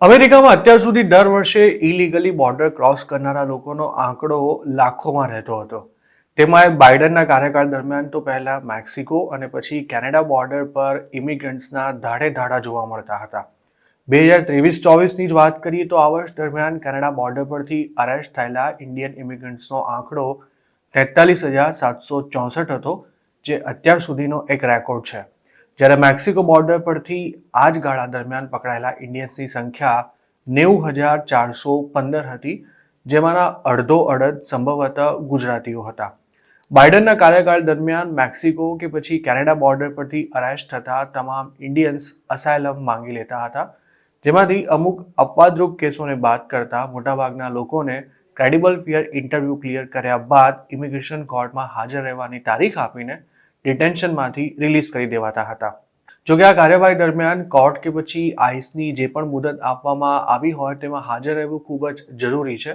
અમેરિકામાં અત્યાર સુધી દર વર્ષે ઇલીગલી બોર્ડર ક્રોસ કરનારા લોકોનો આંકડો લાખોમાં રહેતો હતો. તેમાં બાઇડનના કાર્યકાળ દરમિયાન તો પહેલા મેક્સિકો અને પછી કેનેડા બોર્ડર પર ઇમિગ્રન્ટ્સના ધાડે ધાડા જોવા મળતા હતા. 2023-24ની જ વાત કરીએ તો આ વર્ષ દરમિયાન કેનેડા બોર્ડર પરથી અરેસ્ટ થયેલા ઇન્ડિયન ઇમિગ્રન્ટ્સનો આંકડો 43,764 હતો, જે અત્યાર સુધીનો એક રેકોર્ડ છે. જ્યારે મેક્સિકો બોર્ડર પરથી આ જ ગાળા દરમિયાન પકડાયેલા ઇન્ડિયન્સની સંખ્યા 90,415 હતી, જેમાંના અડધ સંભવતઃ ગુજરાતીઓ હતા. બાઇડનના કાર્યકાળ દરમિયાન મેક્સિકો કે પછી કેનેડા બોર્ડર પરથી અરેસ્ટ થતા તમામ ઇન્ડિયન્સ અસાયલમ માંગી લેતા હતા, જેમાંથી અમુક અપવાદરૂપ કેસોને બાદ કરતા મોટાભાગના લોકોને ક્રેડિબલ ફિયર ઇન્ટરવ્યૂ ક્લિયર કર્યા બાદ ઇમિગ્રેશન કોર્ટમાં હાજર રહેવાની તારીખ આપીને ડિટેન્શનમાંથી રિલીઝ કરી દેવાતા હતા. જોકે આ કાર્યવાહી દરમિયાન કોર્ટ કે પછી આઈસની જે પણ મુદત આપવામાં આવી હોય તેમાં હાજર રહેવું ખૂબ જ જરૂરી છે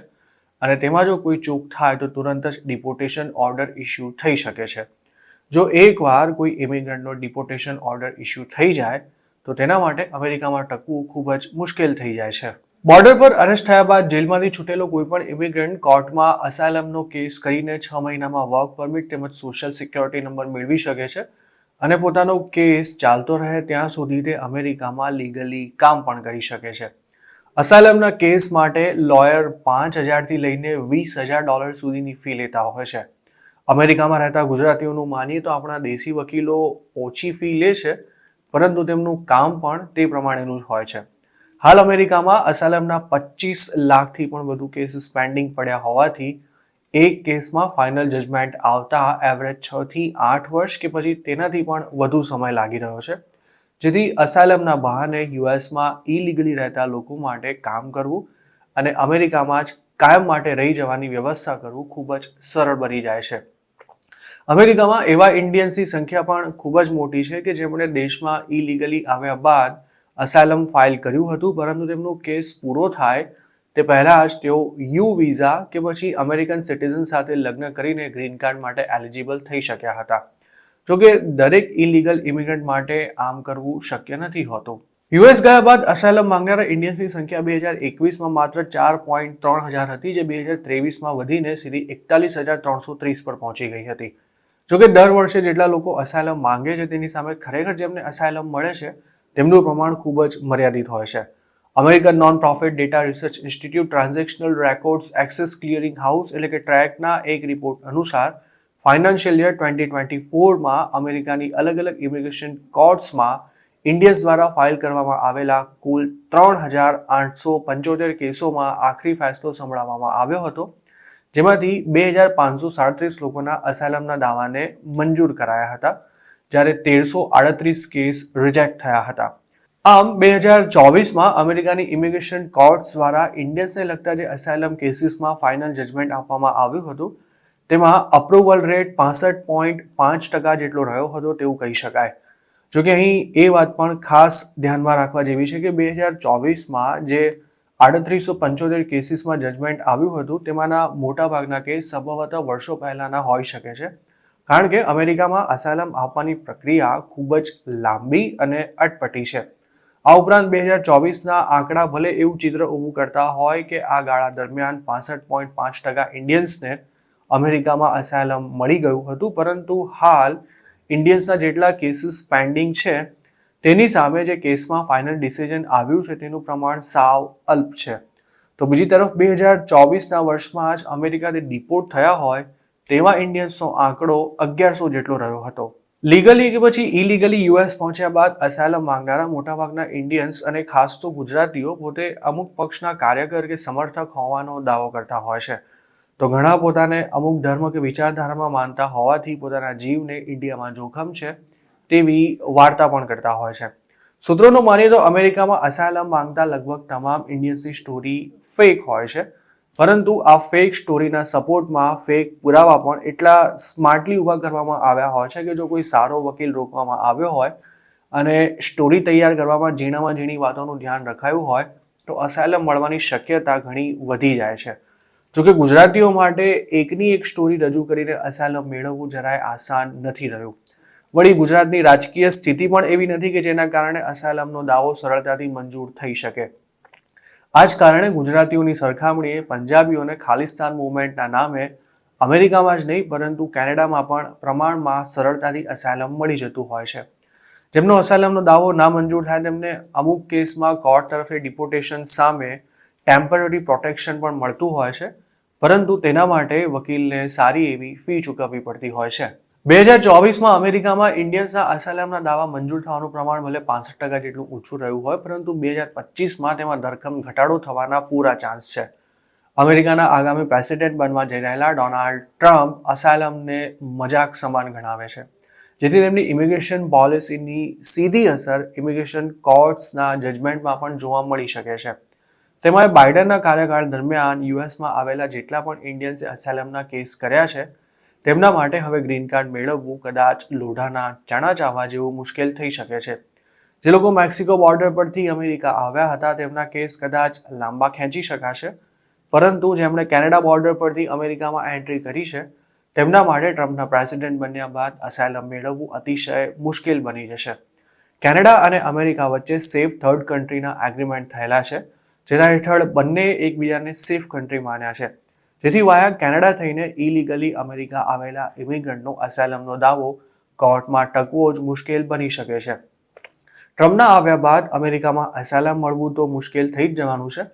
અને તેમાં જો કોઈ ચૂક થાય તો તુરંત જ ડિપોર્ટેશન ઓર્ડર ઇસ્યુ થઈ શકે છે. જો એકવાર કોઈ ઇમિગ્રન્ટનો ડિપોર્ટેશન ઓર્ડર ઇસ્યુ થઈ જાય તો તેના માટે અમેરિકામાં ટકવું ખૂબ જ મુશ્કેલ થઈ જાય છે. બોર્ડર પર અરેસ્ટ થયા બાદ જેલમાંથી છૂટેલો કોઈ પણ ઇમિગ્રન્ટ કોર્ટમાં અસાયલમનો કેસ કરીને 6 મહિનામાં વર્ક પરમિટ તેમજ સોશિયલ સિક્યોરિટી નંબર મેળવી શકે છે અને પોતાનો કેસ ચાલતો રહે ત્યાં સુધી તે અમેરિકામાં લીગલી કામ પણ કરી શકે છે. અસાયલમના કેસ માટે લોયર $5,000થી લઈને $20,000 સુધીની ફી લેતા હોય છે. અમેરિકામાં રહેતા ગુજરાતીઓનું માનીએ તો આપણા દેશી વકીલો ઓછી ફી લે છે, પરંતુ તેમનું કામ પણ તે પ્રમાણેનું જ હોય છે. હાલ અમેરિકામાં અસાયલમના 25 લાખથી પણ વધુ કેસીસ પેન્ડિંગ પડ્યા હોવાથી એક કેસમાં ફાઇનલ જજમેન્ટ આવતા એવરેજ 6 થી 8 વર્ષ કે પછી તેનાથી પણ વધુ સમય લાગી રહ્યો છે, જેથી અસાયલમના બહાને યુએસમાં ઇલીગલી રહેતા લોકો માટે કામ કરવું અને અમેરિકામાં જ કાયમ માટે રહી જવાની વ્યવસ્થા કરવું ખૂબ જ સરળ બની જાય છે. અમેરિકામાં એવા ઇન્ડિયન્સની સંખ્યા પણ ખૂબ જ મોટી છે કે જેમણે દેશમાં ઇલીગલી આવ્યા બાદ અસાયલમ ફાઇલ કર્યું હતું, પરંતુ તેમનો કેસ પૂરો થાય તે પહેલાં જ તેઓ યુ વિઝા કે પછી અમેરિકન સિટીઝન સાથે લગ્ન કરીને ગ્રીન કાર્ડ માટે એલિજિબલ થઈ શક્યા હતા. જોકે દરેક ઇલીગલ ઇમિગ્રન્ટ માટે આમ કરવું શક્ય નથી હોતું. યુએસ ગયા બાદ અસાયલમ માંગનારા ઇન્ડિયન્સની સંખ્યા 2021માં માત્ર 4.3 હજાર હતી, જે 2023માં વધીને સીધી 41,330 પર પહોંચી ગઈ હતી. જોકે દર વર્ષે જેટલા લોકો અસાયલમ માંગે છે તેની સામે ખરેખર જેમને અસાયલમ મળે છે તેમનું પ્રમાણ ખૂબ જ મર્યાદિત હોય છે. American non profit data research institute transactional records access clearing house એટલે કે ટ્રેકના એક રિપોર્ટ અનુસાર ફાઇનાન્શિયલ યર 2024માં અમેરિકાની અલગ અલગ ઇમિગ્રેશન કોર્ટ્સમાં ઇન્ડિયન્સ દ્વારા ફાઇલ કરવામાં આવેલા કુલ 3,875 કેસોમાં આખરી ફેસલો સંભળાવવામાં આવ્યો હતો, જેમાંથી 2,537 લોકોના અસાયલમના દાવાને મંજૂર કરાયા હતા, જ્યારે 1,338 કેસ રિજેક્ટ થયા હતા. આમ 2024માં અમેરિકાની ઇમિગ્રેશન કોર્ટ્સ દ્વારા ઇન્ડિયન્સને લગતા જે અસાયલમ કેસીસમાં ફાઇનલ જજમેન્ટ આપવામાં આવ્યું હતું તેમાં અપ્રુવલ રેટ 65.5% જેટલો રહ્યો હતો તેવું કહી શકાય. જોકે અહીં એ વાત પણ ખાસ ધ્યાનમાં રાખવા જેવી છે કે 2024માં જે 3,875 કેસીસમાં જજમેન્ટ આવ્યું હતું તેમાંના મોટાભાગના કેસ સંભવતઃ વર્ષો પહેલાના હોઈ શકે છે, કારણ કે અમેરિકામાં અસાયલમ આપવાની પ્રક્રિયા ખૂબ જ લાંબી અને અટપટી છે. આ ઉપરાંત 2024ના આંકડા ભલે એવું ચિત્ર ઊભું કરતા હોય કે આ ગાળા દરમિયાન 65.5% ઇન્ડિયન્સને અમેરિકામાં અસાયલમ મળી ગયું હતું, પરંતુ હાલ ઇન્ડિયન્સના જેટલા કેસીસ પેન્ડિંગ છે તેની સામે જે કેસમાં ફાઇનલ ડિસિઝન આવ્યું છે તેનું પ્રમાણ સાવ અલ્પ છે. તો બીજી તરફ 2024ના વર્ષમાં જ અમેરિકાથી ડિપોર્ટ થયા હોય તેવા ઇન્ડિયન્સનો આંકડો 1,100 જેટલો રહ્યો હતો. લીગલી કે પછી ઇલીગલી યુએસ પહોંચ્યા બાદ અસાયલમ માંગનારા મોટાભાગના ઇન્ડિયન્સ અને ખાસ તો ગુજરાતીઓ પોતે અમુક પક્ષના કાર્યકર કે સમર્થક હોવાનો દાવો કરતા હોય છે. તો ઘણા પોતાને અમુક ધર્મ કે વિચારધારામાં માનતા હોવાથી પોતાના જીવને ઇન્ડિયામાં જોખમ છે તેવી વાર્તા પણ કરતા હોય છે. સૂત્રોનું માનીએ તો અમેરિકામાં અસાયલમ માંગતા લગભગ તમામ ઇન્ડિયન્સની સ્ટોરી ફેક હોય છે, પરંતુ આ ફેક સ્ટોરીના સપોર્ટમાં ફેક પુરાવા પણ એટલા સ્માર્ટલી ઊભા કરવામાં આવ્યા હોય છે કે જો કોઈ સારો વકીલ રોકવામાં આવ્યો હોય અને સ્ટોરી તૈયાર કરવામાં ઝીણામાં ઝીણી વાતોનું ધ્યાન રખાયું હોય તો અસાયલમ મળવાની શક્યતા ઘણી વધી જાય છે. જોકે ગુજરાતીઓ માટે એકની એક સ્ટોરી રજૂ કરીને અસાયલમ મેળવવું જરાય આસાન નથી રહ્યું. વળી ગુજરાતની રાજકીય સ્થિતિ પણ એવી નથી કે જેના કારણે અસાયલમનો દાવો સરળતાથી મંજૂર થઈ શકે. આ જ કારણે ગુજરાતીઓની સરખામણીએ પંજાબીઓને ખાલિસ્તાન મૂવમેન્ટના નામે અમેરિકામાં જ નહીં પરંતુ કેનેડામાં પણ પ્રમાણમાં સરળતાથી અસાયલમ મળી જતું હોય છે. જેમનો અસાયલમનો દાવો નામંજૂર થાય તેમને અમુક કેસમાં કોર્ટ તરફે ડિપોર્ટેશન સામે ટેમ્પરરી પ્રોટેક્શન પણ મળતું હોય છે, પરંતુ તેના માટે વકીલને સારી એવી ફી ચૂકવવી પડતી હોય છે. 2024માં અમેરિકામાં ઇન્ડિયન્સના અસાયલમના દાવા મંજૂર થવાનું પ્રમાણ ભલે 65% જેટલું ઓછું રહ્યું હોય, પરંતુ 2025માં તેમાં ધરખમ ઘટાડો થવાના પૂરા ચાન્સ છે. અમેરિકાના આગામી પ્રેસિડેન્ટ બનવા જઈ રહેલા ડોનાલ્ડ ટ્રમ્પ અસાયલમને મજાક સમાન ગણાવે છે, જેથી તેમની ઇમિગ્રેશન પોલિસીની સીધી અસર ઇમિગ્રેશન કોર્ટ્સના જજમેન્ટમાં પણ જોવા મળી શકે છે. તેમાં બાઇડનના કાર્યકાળ દરમિયાન યુએસમાં આવેલા જેટલા પણ ઇન્ડિયન્સે અસાયલમના કેસ કર્યા છે તેમના માટે હવે ગ્રીન કાર્ડ મેળવવું કદાચ લોઢાના ચણા ચાવવા જેવું મુશ્કેલ થઈ શકે છે. જે લોકો મેક્સિકો બોર્ડર પરથી અમેરિકા આવ્યા હતા તેમના કેસ કદાચ લાંબા ખેંચી શકાશે, પરંતુ જેમણે કેનેડા બોર્ડર પરથી અમેરિકામાં એન્ટ્રી કરી છે તેમના માટે ટ્રમ્પના પ્રેસિડેન્ટ બન્યા બાદ અસાયલમ મેળવવું અતિશય મુશ્કેલ બની જશે. કેનેડા અને અમેરિકા વચ્ચે સેફ થર્ડ કન્ટ્રીના એગ્રીમેન્ટ થયેલા છે, જેના હેઠળ બંને એકબીજાને સેફ કન્ટ્રી માન્યા છે, જેથી વાયા કેનેડા થઈને ઇલીગલી અમેરિકા આવેલા ઇમિગ્રન્ટનો અસાયલમનો દાવો કોર્ટમાં ટકવો જ મુશ્કેલ બની શકે છે. ટ્રમ્પના આવ્યા બાદ અમેરિકામાં અસાયલમ મળવું તો મુશ્કેલ થઈ જ જવાનું છે,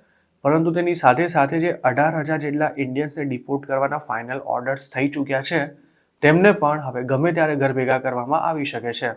પરંતુ તેની સાથે સાથે જે 18,000 જેટલા ઇન્ડિયન્સને ડિપોર્ટ કરવાના ફાઇનલ ઓર્ડર્સ થઈ ચૂક્યા છે તેમને પણ હવે ગમે ત્યારે ઘર ભેગા કરવામાં આવી શકે છે.